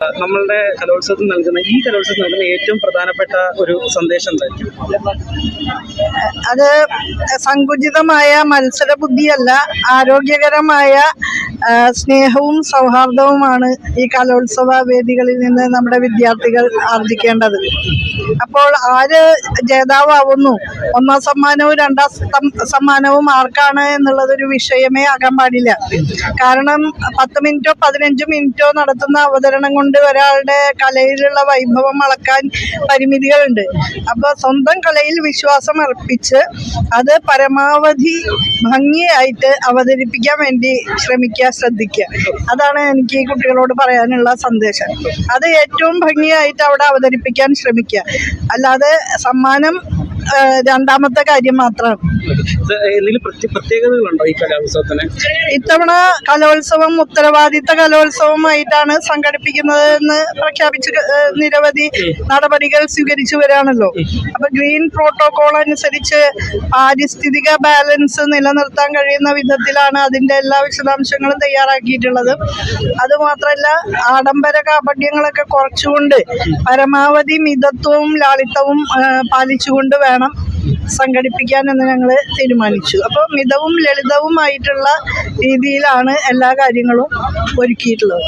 നമ്മളുടെ കലോത്സവത്തിൽ നൽകുന്ന ഏറ്റവും പ്രധാനപ്പെട്ട ഒരു സന്ദേശം എന്തായിരിക്കും? അത് സങ്കുചിതമായ മത്സര ബുദ്ധിയല്ല, ആരോഗ്യകരമായ സ്നേഹവും സൗഹാർദ്ദവുമാണ് ഈ കലോത്സവ വേദികളിൽ നിന്ന് നമ്മുടെ വിദ്യാർത്ഥികൾ ആർജിക്കേണ്ടത്. അപ്പോൾ ആര് ജേതാവുന്നു, ഒന്നാം സമ്മാനവും രണ്ടാം സമ്മാനവും ആർക്കാണ് എന്നുള്ളതൊരു വിഷയമേ ആകാൻ പാടില്ല. കാരണം 10 മിനിറ്റോ 15 മിനിറ്റോ നടത്തുന്ന അവതരണം കൊണ്ട് ഒരാളുടെ കലയിലുള്ള വൈഭവം അളക്കാൻ പരിമിതികളുണ്ട്. അപ്പോൾ സ്വന്തം കലയിൽ വിശ്വാസം അർപ്പിച്ച് അത് പരമാവധി ഭംഗിയായിട്ട് അവതരിപ്പിക്കാൻ വേണ്ടി ശ്രദ്ധിക്കുക. അതാണ് എനിക്ക് ഈ കുട്ടികളോട് പറയാനുള്ള സന്ദേശം. അത് ഏറ്റവും ഭംഗിയായിട്ട് അവിടെ അവതരിപ്പിക്കാൻ ശ്രമിക്കുക. അല്ലാതെ സമ്മാനം രണ്ടാമത്തെ കാര്യം മാത്രമാണ്. പ്രത്യേകതകളുണ്ടോ ഈ കലോത്സവത്തിന്? ഇത്തവണ കലോത്സവം ഉത്തരവാദിത്ത കലോത്സവമായിട്ടാണ് സംഘടിപ്പിക്കുന്നതെന്ന് പ്രഖ്യാപിച്ച് നിരവധി നടപടികൾ സ്വീകരിച്ചു വരാണല്ലോ. അപ്പൊ ഗ്രീൻ പ്രോട്ടോകോൾ അനുസരിച്ച് പാരിസ്ഥിതിക ബാലൻസ് നിലനിർത്താൻ കഴിയുന്ന വിധത്തിലാണ് അതിന്റെ എല്ലാ വിശദാംശങ്ങളും തയ്യാറാക്കിയിട്ടുള്ളത്. അതുമാത്രമല്ല, ആഡംബര കാപട്യങ്ങളൊക്കെ കുറച്ചുകൊണ്ട് പരമാവധി മിതത്വവും ലാളിത്യവും പാലിച്ചുകൊണ്ട് വേണം സംഘടിപ്പിക്കാൻ എന്ന് ഞങ്ങൾ തീരുമാനിച്ചു. അപ്പോൾ മിതവും ലളിതവുമായിട്ടുള്ള രീതിയിലാണ് എല്ലാ കാര്യങ്ങളും ഒരുക്കിയിട്ടുള്ളത്.